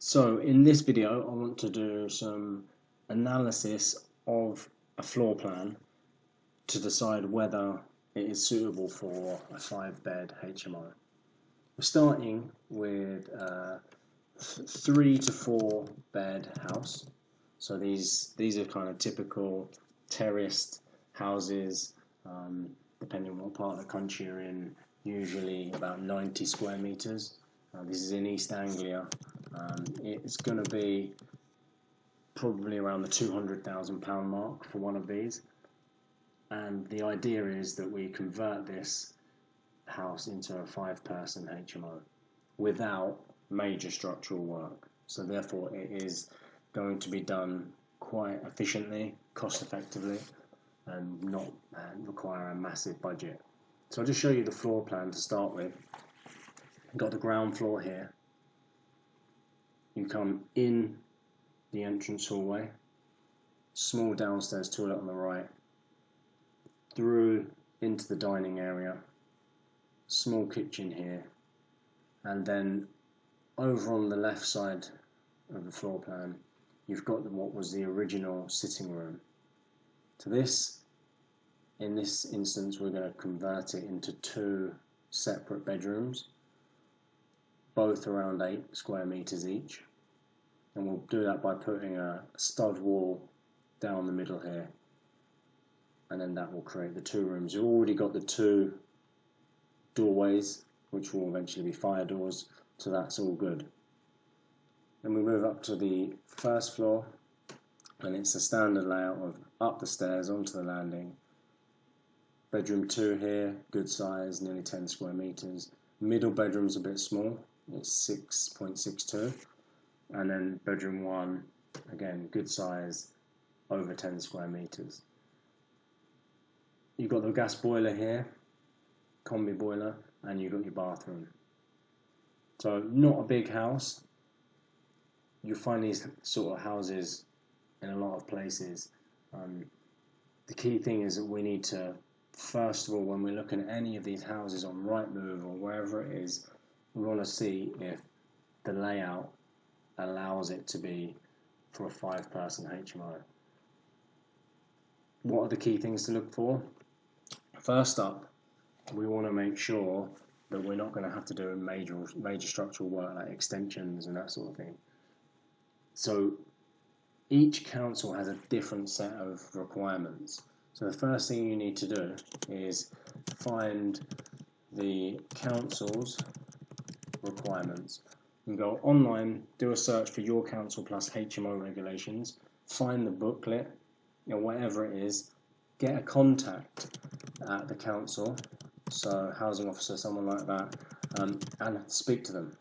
So in this video I want to do some analysis of a floor plan to decide whether it is suitable for a 5-bed HMO. We're starting with a 3 to 4 bed house. So these are kind of typical terraced houses, depending on what part of the country you're in, usually about 90 square meters. This is in East Anglia. It's going to be probably around the £200,000 mark for one of these, and the idea is that we convert this house into a 5-person HMO without major structural work. So therefore it is going to be done quite efficiently, cost effectively, and not require a massive budget. So I'll just show you the floor plan to start with. You've got the ground floor here. You come in the entrance hallway, small downstairs toilet on the right, through into the dining area, small kitchen here, and then over on the left side of the floor plan you've got what was the original sitting room. To this, in this instance, we're going to convert it into 2 separate bedrooms, both around 8 square meters each, and we'll do that by putting a stud wall down the middle here, and then that will create the 2 rooms. You've already got the 2 doorways, which will eventually be fire doors, so that's all good. Then we move up to the first floor, and it's a standard layout of up the stairs onto the landing. Bedroom 2 here, good size, nearly 10 square meters. Middle bedroom's a bit small, it's 6.62, and then bedroom 1, again good size, over 10 square meters. You've got the gas boiler here, combi boiler, and you've got your bathroom. So not a big house. You find these sort of houses in a lot of places. The key thing is that we need to, first of all, when we're looking at any of these houses on Rightmove or wherever it is, we want to see if the layout allows it to be for a 5-person HMO. What are the key things to look for? First up, we want to make sure that we're not going to have to do major structural work like extensions and that sort of thing. So each council has a different set of requirements. So the first thing you need to do is find the council's requirements. You can go online, do a search for your council plus HMO regulations, find the booklet, whatever it is, get a contact at the council, so housing officer, someone like that, and speak to them,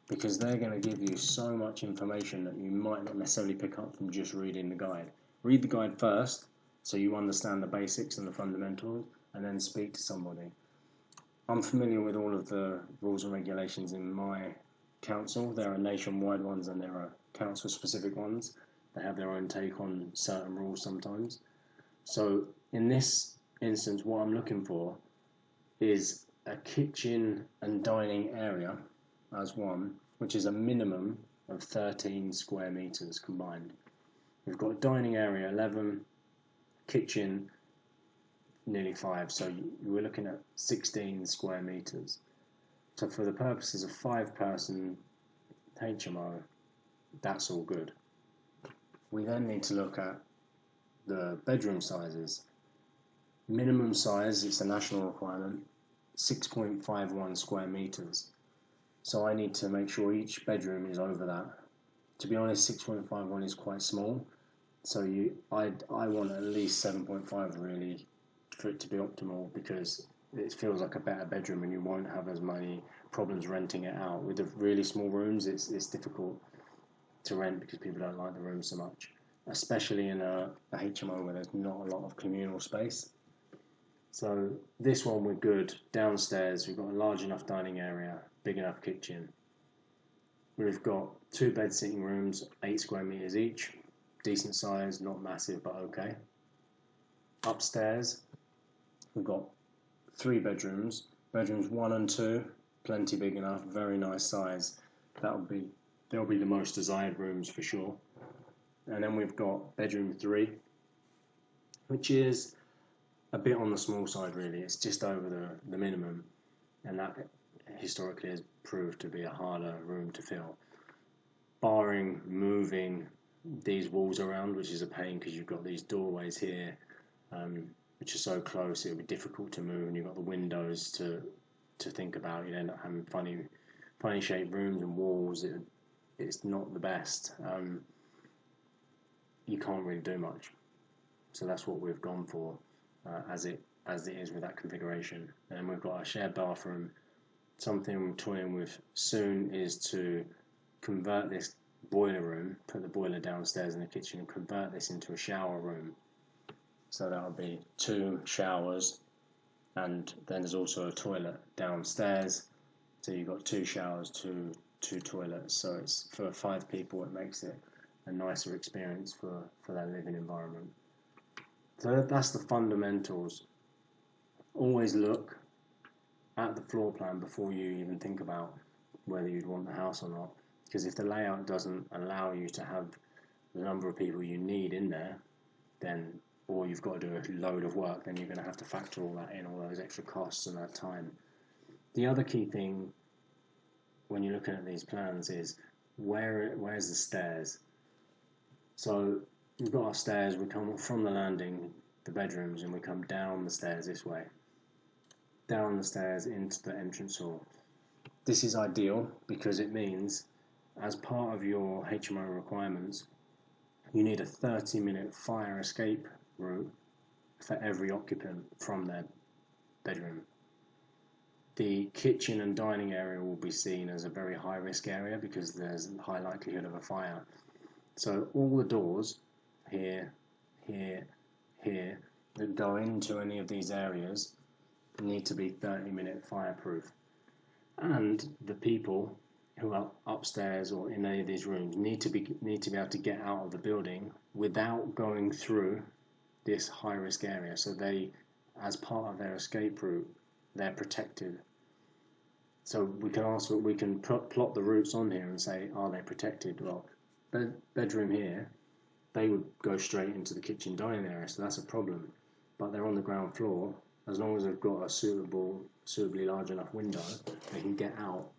because they're going to give you so much information that you might not necessarily pick up from just reading the guide. Read the guide first, so you understand the basics and the fundamentals, and then speak to somebody. I'm familiar with all of the rules and regulations in my council. There are nationwide ones and there are council-specific ones. They have their own take on certain rules sometimes. So in this instance, what I'm looking for is a kitchen and dining area as one, which is a minimum of 13 square meters combined. We've got dining area 11, kitchen nearly 5, so we're looking at 16 square meters. So for the purposes of 5-person HMO, that's all good. We then need to look at the bedroom sizes. Minimum size, it's a national requirement, 6.51 square meters. So I need to make sure each bedroom is over that. To be honest, 6.51 is quite small, so I want at least 7.5 really for it to be optimal, because it feels like a better bedroom and you won't have as many problems renting it out. With the really small rooms, it's difficult to rent because people don't like the room so much, especially in a HMO where there's not a lot of communal space. So this one we're good. Downstairs we've got a large enough dining area, big enough kitchen. We've got 2 bed sitting rooms, 8 square meters each, decent size, not massive but okay. Upstairs we've got 3 bedrooms. Bedrooms 1 and 2, plenty big enough, very nice size. That would be they'll be the most desired rooms for sure. And then we've got bedroom 3, which is a bit on the small side really. It's just over the minimum, and that historically has proved to be a harder room to fill. Barring moving these walls around, which is a pain because you've got these doorways here, which are so close it would be difficult to move, and you've got the windows to think about. You'd end up having funny shaped rooms and walls. It's not the best. You can't really do much, so that's what we've gone for as it is with that configuration. And we've got a shared bathroom. Something we're toying with soon is to convert this boiler room, put the boiler downstairs in the kitchen, and convert this into a shower room. So that'll be 2 showers, and then there's also a toilet downstairs. So you've got 2 showers, two toilets. So it's for 5 people. It makes it a nicer experience for their living environment. So that's the fundamentals. Always look at the floor plan before you even think about whether you'd want the house or not, because if the layout doesn't allow you to have the number of people you need in there, then, or you've got to do a load of work, then you're going to have to factor all that in, all those extra costs and that time. The other key thing when you're looking at these plans is where's the stairs. So we've got our stairs, we come from the landing, the bedrooms, and we come down the stairs this way, down the stairs into the entrance hall. This is ideal because it means, as part of your HMO requirements, you need a 30-minute fire escape route for every occupant from their bedroom. The kitchen and dining area will be seen as a very high-risk area because there's a high likelihood of a fire. So all the doors here, here, here that go into any of these areas need to be 30-minute fireproof. And the people who are upstairs or in any of these rooms need to be able to get out of the building without going through this high-risk area. So they, as part of their escape route, they're protected. So we can plot the routes on here and say, are they protected? Well, bedroom here, they would go straight into the kitchen dining area, so that's a problem. But they're on the ground floor. As long as they've got a suitably large enough window, they can get out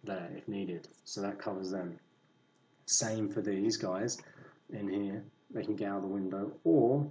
there if needed. So that covers them. Same for these guys in here. They can get out the window, or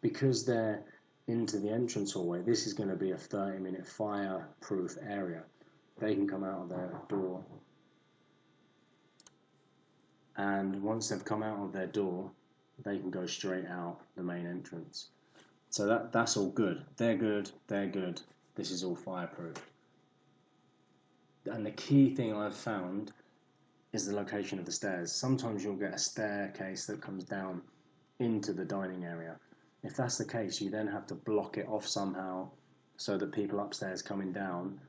because they're into the entrance hallway, this is going to be a 30-minute fireproof area. They can come out of their door, and once they've come out of their door, they can go straight out the main entrance. So that's all good. They're good, they're good. This is all fireproof. And the key thing I've found is the location of the stairs. Sometimes you'll get a staircase that comes down into the dining area. If that's the case, you then have to block it off somehow so that people upstairs coming down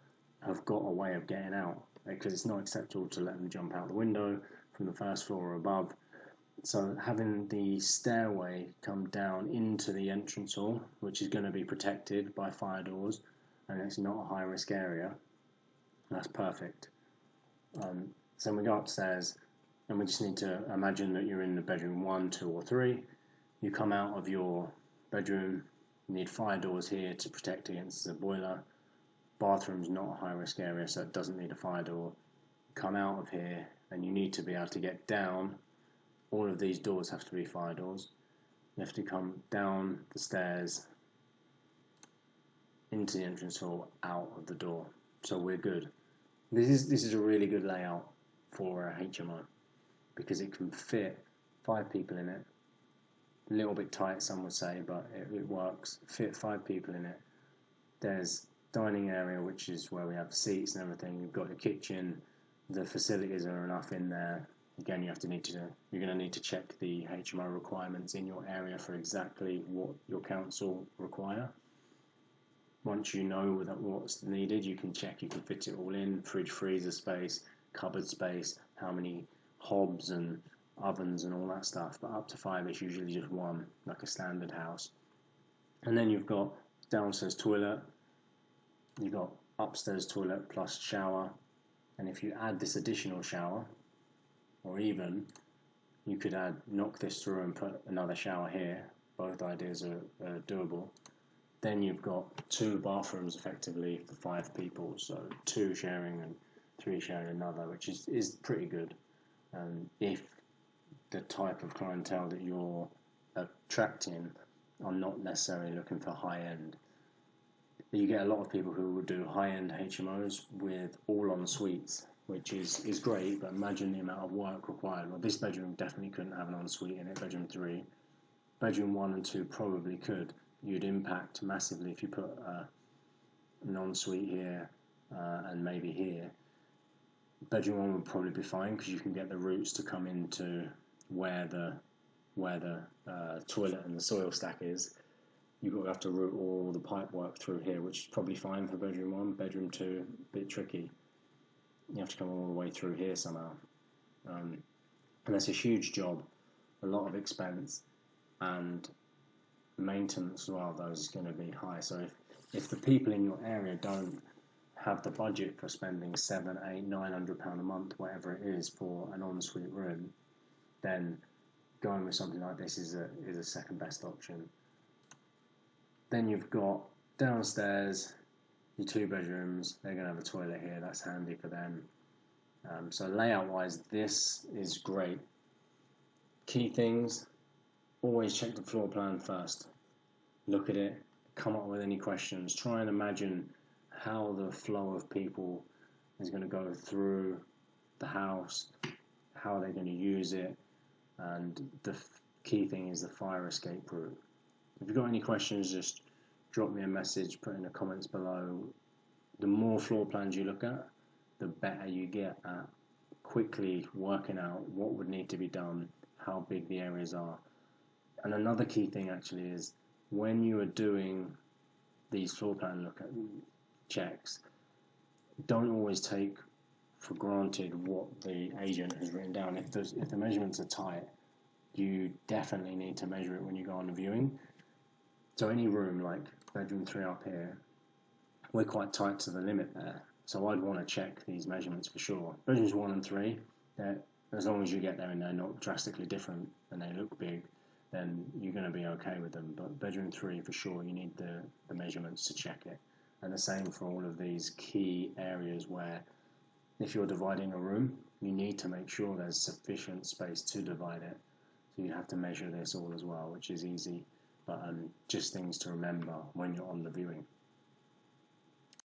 have got a way of getting out, because it's not acceptable to let them jump out the window from the first floor or above. So having the stairway come down into the entrance hall, which is going to be protected by fire doors, and it's not a high risk area, that's perfect. So we go upstairs, and we just need to imagine that you're in the bedroom 1, 2 or 3. You come out of your bedroom, you need fire doors here to protect against the boiler. Bathroom's not a high risk area, so it doesn't need a fire door. Come out of here, and you need to be able to get down. All of these doors have to be fire doors. You have to come down the stairs into the entrance hall, out of the door. So we're good. This is a really good layout for a HMO because it can fit 5 people in it. A little bit tight, some would say, but it works. Fit 5 people in it. There's dining area, which is where we have seats and everything. You've got the kitchen. The facilities are enough in there. Again, you're going to need to check the HMO requirements in your area for exactly what your council require. Once you know what's needed, you can check, you can fit it all in: fridge, freezer space, cupboard space, how many hobs and ovens and all that stuff. But up to 5 is usually just 1, like a standard house. And then you've got downstairs toilet, you've got upstairs toilet plus shower, and if you add this additional shower, or even you could knock this through and put another shower here. Both ideas are doable. Then you've got 2 bathrooms effectively for 5 people, so 2 sharing and 3 sharing another, which is pretty good. If the type of clientele that you're attracting are not necessarily looking for high end, you get a lot of people who will do high end HMOs with all en suites, which is great, but imagine the amount of work required. Well, this bedroom definitely couldn't have an ensuite in it, bedroom 3. Bedroom 1 and 2 probably could. You'd impact massively if you put an ensuite here and maybe here. Bedroom 1 would probably be fine because you can get the roots to come into where the toilet and the soil stack is. You've have to route all the pipe work through here, which is probably fine for bedroom 1. Bedroom 2, a bit tricky. You have to come all the way through here somehow. And that's a huge job, a lot of expense, and maintenance as well of those is going to be high. So if the people in your area don't have the budget for spending £700, £800, £900 a month, whatever it is, for an ensuite room, then going with something like this is a second best option. Then you've got downstairs your 2 bedrooms. They're going to have a toilet here. That's handy for them. So layout wise, this is great. Key things: always check the floor plan first. Look at it, come up with any questions, try and imagine how the flow of people is going to go through the house, how they're going to use it, and the key thing is the fire escape route. If you've got any questions, just drop me a message, put in the comments below. The more floor plans you look at, the better you get at quickly working out what would need to be done, how big the areas are. And another key thing actually is, when you are doing these floor plan checks, don't always take for granted what the agent has written down. If the measurements are tight, you definitely need to measure it when you go on the viewing. So any room like bedroom 3 up here, we're quite tight to the limit there. So I'd want to check these measurements for sure. Bedrooms 1 and 3, as long as you get there and they're not drastically different and they look big, then you're going to be okay with them. But bedroom 3 for sure, you need the measurements to check it. And the same for all of these key areas where if you're dividing a room, you need to make sure there's sufficient space to divide it. So you have to measure this all as well, which is easy, but just things to remember when you're on the viewing.